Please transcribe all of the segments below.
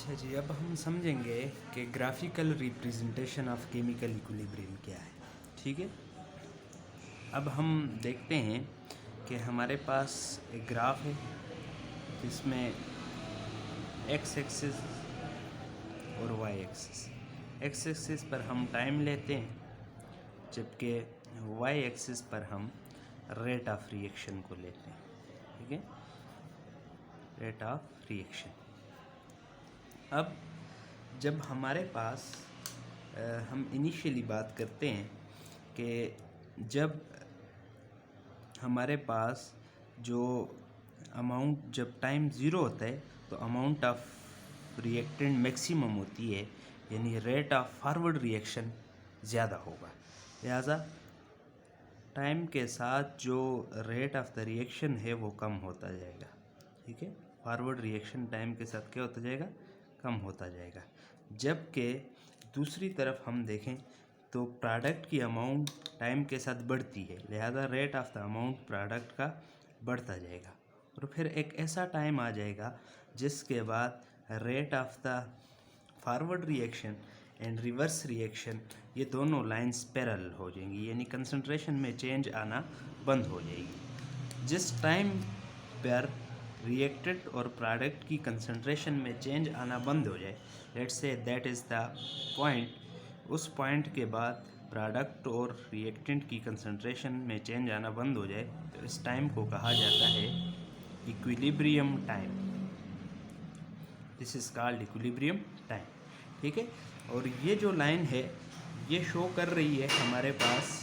अच्छा जी, अब हम समझेंगे कि graphical representation of chemical equilibrium क्या है। ठीक है, अब हम देखते हैं कि हमारे पास एक ग्राफ है जिसमें एक्स एक्सिस और वाई एक्सिस। एक्स एक्सिस पर हम टाइम लेते हैं, जबकि वाई एक्सिस पर हम रेट ऑफ रिएक्शन को लेते हैं। ठीक है, रेट ऑफ रिएक्शन। अब जब हमारे पास हम इनिशियली बात करते हैं कि जब हमारे पास जो अमाउंट, जब टाइम ज़ीरो होता है तो अमाउंट ऑफ रिएक्टेंट मैक्सिमम होती है, यानी रेट ऑफ फॉरवर्ड रिएक्शन ज़्यादा होगा। लिहाजा टाइम के साथ जो रेट ऑफ द रिएक्शन है वो कम होता जाएगा। ठीक है, फॉरवर्ड रिएक्शन टाइम के साथ क्या होता जाएगा, कम होता जाएगा। जबकि दूसरी तरफ हम देखें तो प्रोडक्ट की अमाउंट टाइम के साथ बढ़ती है, लिहाजा rate of the amount product का बढ़ता जाएगा। और फिर एक ऐसा टाइम आ जाएगा जिसके बाद rate of the forward reaction and reverse reaction, ये दोनों लाइंस पैरेलल हो जाएंगी, यानी कंसंट्रेशन में चेंज आना बंद हो जाएगी। जिस टाइम पर रिएक्टेंट और प्रोडक्ट की कंसंट्रेशन में चेंज आना बंद हो जाए, let's say that is the point, उस पॉइंट के बाद प्रोडक्ट और रिएक्टेंट की कंसंट्रेशन में चेंज आना बंद हो जाए, तो इस टाइम को कहा जाता है equilibrium time. This is called equilibrium time. ठीक है, और ये जो लाइन है ये शो कर रही है हमारे पास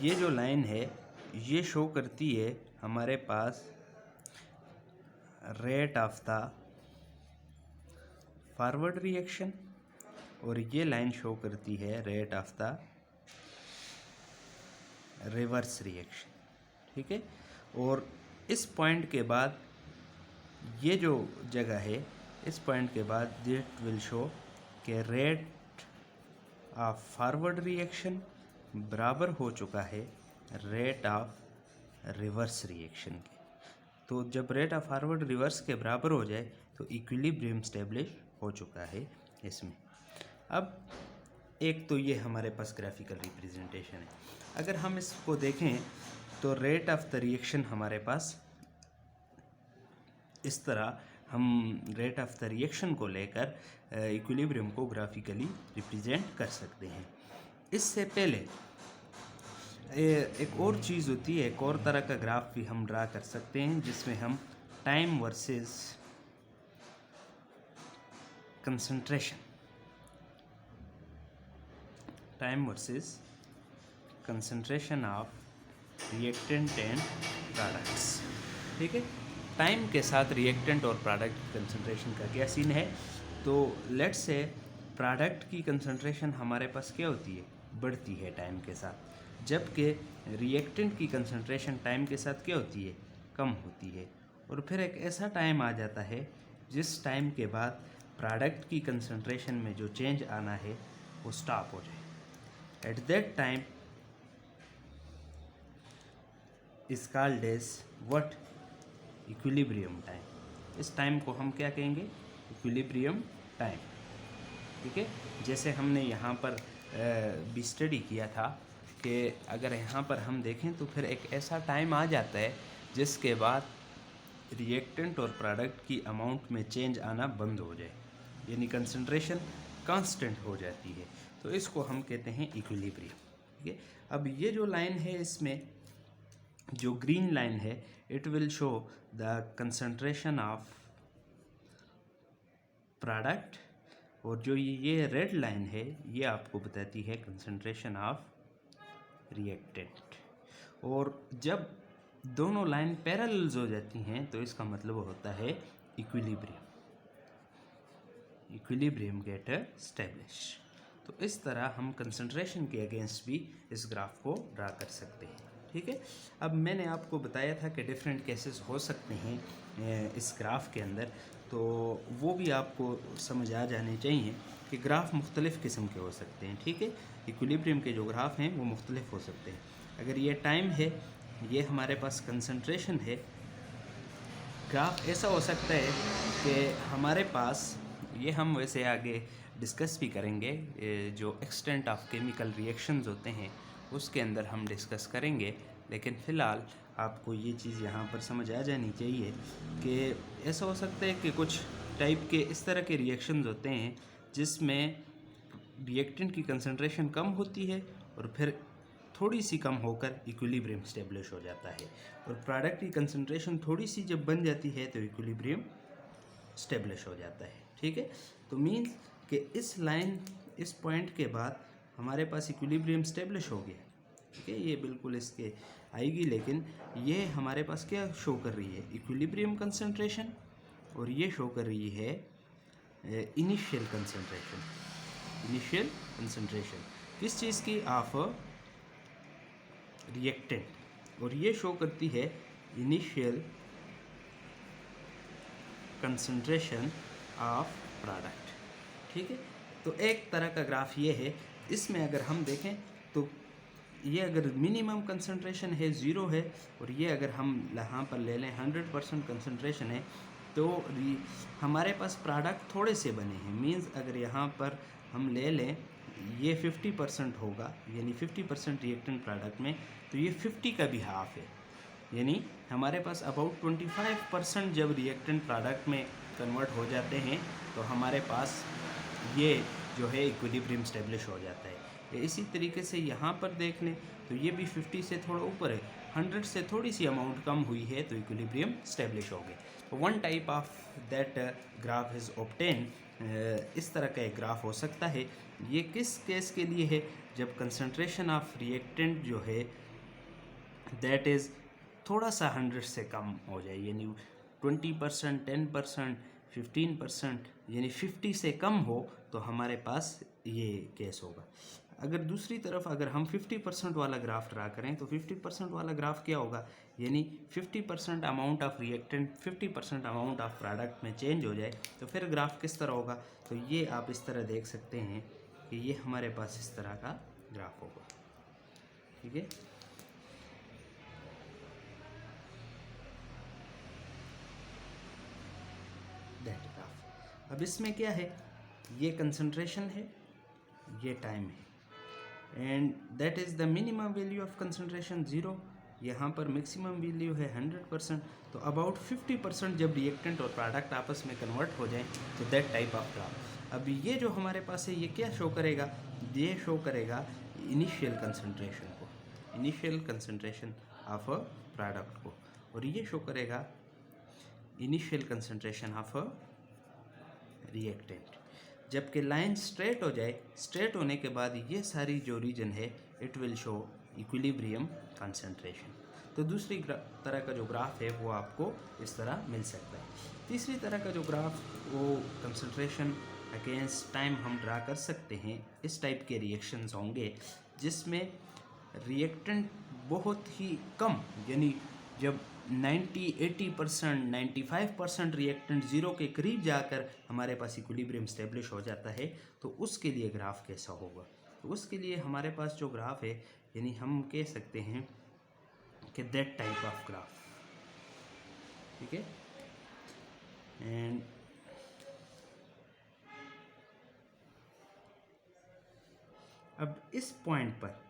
ये जो लाइन है ये शो करती है हमारे पास rate of the forward reaction, और ये लाइन शो करती है rate of the reverse reaction. ठीक है, और इस पॉइंट के बाद ये जो जगह है, इस पॉइंट के बाद दिट विल शो कि रेट ऑफ फॉरवर्ड रिएक्शन बराबर हो चुका है रेट ऑफ रिवर्स रिएक्शन के। तो जब रेट ऑफ फॉरवर्ड रिवर्स के बराबर हो जाए तो इक्विलिब्रियम स्टेब्लिश हो चुका है इसमें। अब एक तो ये हमारे पास ग्राफिकल रिप्रेजेंटेशन है। अगर हम इसको देखें तो रेट ऑफ द रिएक्शन हमारे पास इस तरह, हम रेट ऑफ द रिएक्शन को लेकर इक्विलिब्रियम को ग्राफिकली रिप्रेजेंट कर सकते हैं। इससे पहले एक और चीज़ होती है, एक और तरह का ग्राफ भी हम ड्रा कर सकते हैं जिसमें हम time versus concentration, time versus concentration of reactant and products. ठीक है, टाइम के साथ रिएक्टेंट और प्रोडक्ट की कंसंट्रेशन का क्या सीन है। तो लेट्स से प्रोडक्ट की कंसंट्रेशन हमारे पास क्या होती है, बढ़ती है टाइम के साथ, जबकि रिएक्टेंट की कंसंट्रेशन टाइम के साथ क्या होती है, कम होती है। और फिर एक ऐसा टाइम आ जाता है जिस टाइम के बाद प्रोडक्ट की कंसंट्रेशन में जो चेंज आना है वो स्टॉप हो जाए। At that time is called as what, equilibrium time. इस टाइम को हम क्या कहेंगे, इक्विलिब्रियम टाइम। ठीक है, जैसे हमने यहाँ पर भी स्टडी किया था कि अगर यहाँ पर हम देखें तो फिर एक ऐसा टाइम आ जाता है जिसके बाद रिएक्टेंट और प्रोडक्ट की अमाउंट में चेंज आना बंद हो जाए, यानी कंसंट्रेशन कांस्टेंट हो जाती है, तो इसको हम कहते हैं इक्विलिब्रियम। ठीक है, अब ये जो लाइन है इसमें जो ग्रीन लाइन है it will show the concentration of product, और जो ये रेड लाइन है ये आपको बताती है कंसंट्रेशन ऑफ रिएक्टेंट। और जब दोनों लाइन पैरेलल्स हो जाती हैं तो इसका मतलब होता है इक्विलिब्रियम, इक्विलिब्रियम गेट एस्टैब्लिश। तो इस तरह हम कंसंट्रेशन के अगेंस्ट भी इस ग्राफ को ड्रा कर सकते हैं। ठीक है, अब मैंने आपको बताया था कि डिफरेंट केसेस हो सकते हैं इस ग्राफ के अंदर, तो वो भी आपको समझ आ जाने चाहिए कि ग्राफ मुख्तलिफ़ किस्म के हो सकते हैं। ठीक है, इक्विलिब्रियम के जो ग्राफ हैं वो मुख्तलिफ हो सकते हैं। अगर ये टाइम है, ये हमारे पास कंसंट्रेशन है। ग्राफ ऐसा हो सकता है कि हमारे पास, ये हम वैसे आगे डिस्कस भी करेंगे, जो एक्सटेंट ऑफ केमिकल रिएक्शंस होते हैं उसके अंदर हम डिस्कस करेंगे, लेकिन फ़िलहाल आपको ये चीज़ यहाँ पर समझ आ जानी चाहिए कि ऐसा हो सकता है कि कुछ टाइप के इस तरह के रिएक्शंस होते हैं जिसमें रिएक्टेंट की कंसंट्रेशन कम होती है और फिर थोड़ी सी कम होकर इक्विलिब्रियम स्टेब्लिश हो जाता है, और प्रोडक्ट की कंसंट्रेशन थोड़ी सी जब बन जाती है तो इक्विलिब्रियम स्टेब्लिश हो जाता है। ठीक है, तो मीन्स कि इस पॉइंट के बाद हमारे पास इक्विलिब्रियम स्टेब्लिश हो गया। ठीक है, ये बिल्कुल इसके आएगी, लेकिन ये हमारे पास क्या शो कर रही है, इक्विलिब्रियम कंसंट्रेशन, और ये शो कर रही है इनिशियल कंसंट्रेशन किस चीज़ की, ऑफ रिएक्टेंट, और ये शो करती है इनिशियल कंसंट्रेशन ऑफ प्रोडक्ट। ठीक है, तो एक तरह का ग्राफ ये है। इसमें अगर हम देखें तो ये अगर मिनिमम कंसंट्रेशन है 0 है, और ये अगर हम यहाँ पर ले लें 100% कंसंट्रेशन है, तो हमारे पास प्रोडक्ट थोड़े से बने हैं। मींस अगर यहाँ पर हम ले लें ये 50% होगा, यानी 50% रिएक्टेंट प्रोडक्ट में, तो ये 50 का भी हाफ है, यानी हमारे पास अबाउट 25% जब रिएक्टेंट प्रोडक्ट में कन्वर्ट हो जाते हैं तो हमारे पास ये जो है इक्विलिब्रियम स्टेब्लिश हो जाता है। इसी तरीके से यहाँ पर देख लें तो ये भी 50 से थोड़ा ऊपर है, 100 से थोड़ी सी अमाउंट कम हुई है तो इक्विलिब्रियम स्टेब्लिश हो गए। तो one type of that graph is obtain, इस तरह का एक ग्राफ हो सकता है। ये किस केस के लिए है, जब कंसंट्रेशन ऑफ रिएक्टेंट जो है दैट इज़ थोड़ा सा 100 से कम हो जाए, यानी 20%, 10%, 15%, यानी 50 से कम हो तो हमारे पास ये केस होगा। अगर दूसरी तरफ अगर हम 50% वाला ग्राफ ड्रा करें तो 50% वाला ग्राफ क्या होगा, यानी 50% amount of reactant 50% amount of product में चेंज हो जाए तो फिर ग्राफ किस तरह होगा। तो ये आप इस तरह देख सकते हैं कि ये हमारे पास इस तरह का ग्राफ होगा। ठीक है, दैट ग्राफ। अब इसमें क्या है, ये कंसंट्रेशन है, ये टाइम है, and that is the minimum value of concentration 0, यहाँ पर मैक्सिमम वैल्यू है 100%। तो अबाउट 50% जब रिएक्टेंट और प्रोडक्ट आपस में कन्वर्ट हो जाए तो दैट टाइप ऑफ ग्राफ। अब ये जो हमारे पास है ये क्या शो करेगा, ये शो करेगा इनिशियल कंसंट्रेशन को, initial concentration of a product को, और ये शो करेगा initial concentration of a reactant. जबकि लाइन स्ट्रेट हो जाए, स्ट्रेट होने के बाद ये सारी जो रीजन है it will show equilibrium concentration. तो दूसरी तरह का जो ग्राफ है वो आपको इस तरह मिल सकता है। तीसरी तरह का जो ग्राफ वो कंसंट्रेशन अगेंस्ट टाइम हम ड्रा कर सकते हैं। इस टाइप के रिएक्शंस होंगे जिसमें रिएक्टेंट बहुत ही कम, यानी जब 80% 95% रिएक्टेंट 0 के करीब जाकर हमारे पास इक्विलिब्रियम स्टेब्लिश हो जाता है, तो उसके लिए ग्राफ कैसा होगा। तो उसके लिए हमारे पास जो ग्राफ है, यानी हम कह सकते हैं कि दैट टाइप ऑफ ग्राफ। ठीक है, एंड अब इस पॉइंट पर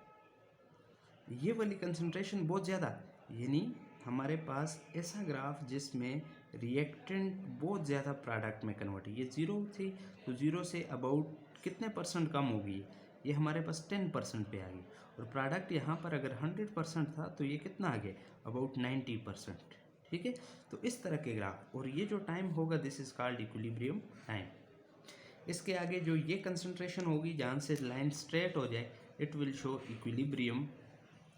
ये वाली कंसंट्रेशन बहुत ज़्यादा, यानी हमारे पास ऐसा ग्राफ जिसमें रिएक्टेंट बहुत ज़्यादा प्रोडक्ट में कन्वर्ट है। ये 0 थी तो 0 से अबाउट कितने परसेंट कम हो गई, ये हमारे पास 10% पे आ गई, और प्रोडक्ट यहाँ पर अगर 100% था तो ये कितना आ गया, अबाउट 90%। ठीक है, तो इस तरह के ग्राफ, और ये जो टाइम होगा this is called equilibrium time. इसके आगे जो ये कंसंट्रेशन होगी जहाँ से लाइन स्ट्रेट हो जाए it will show equilibrium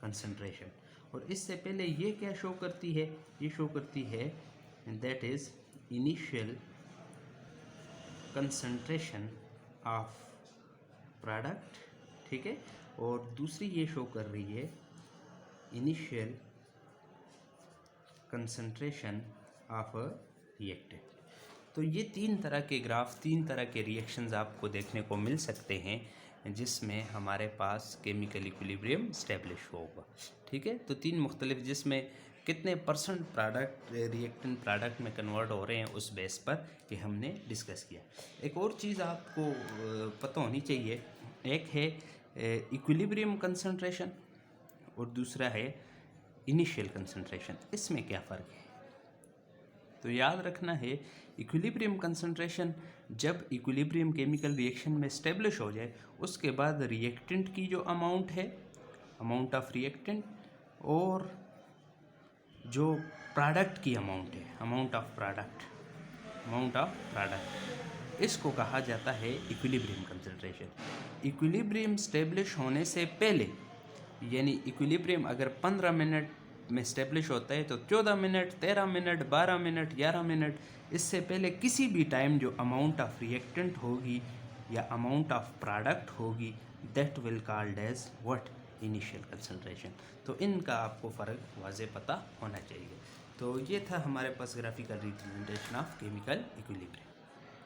concentration. और इससे पहले ये क्या शो करती है, ये शो करती है that is initial concentration of product. ठीक है, और दूसरी ये शो कर रही है initial concentration of a reactant. तो ये तीन तरह के ग्राफ, तीन तरह के रिएक्शंस आपको देखने को मिल सकते हैं। जिसमें हमारे पास केमिकल इक्विलिब्रियम स्टेब्लिश होगा। ठीक है, तो 3 मुख्तलिफ जिसमें कितने परसेंट प्रोडक्ट रिएक्टेंट प्रोडक्ट में कन्वर्ट हो रहे हैं उस बेस पर ये हमने डिस्कस किया। एक और चीज़ आपको पता होनी चाहिए, एक है इक्विलिब्रियम कंसंट्रेशन और दूसरा है इनिशियल कंसंट्रेशन। इसमें क्या फ़र्क है? तो याद रखना है, इक्विलिब्रियम कंसंट्रेशन जब इक्विलिब्रियम केमिकल रिएक्शन में स्टेब्लिश हो जाए उसके बाद रिएक्टेंट की जो अमाउंट है, अमाउंट ऑफ रिएक्टेंट, और जो प्रोडक्ट की अमाउंट है, अमाउंट ऑफ प्रोडक्ट, इसको कहा जाता है इक्विलिब्रियम कंसंट्रेशन। इक्विलिब्रियम स्टेब्लिश होने से पहले, यानी इक्विलिब्रियम अगर 15 मिनट में स्टेब्लिश होता है तो 14 मिनट, 13 मिनट, 12 मिनट, 11 मिनट, इससे पहले किसी भी टाइम जो अमाउंट ऑफ रिएक्टेंट होगी या अमाउंट ऑफ प्रोडक्ट होगी, that will called as what, initial concentration. तो इनका आपको फ़र्क वाज़े पता होना चाहिए। तो ये था हमारे पास graphical representation of chemical equilibrium.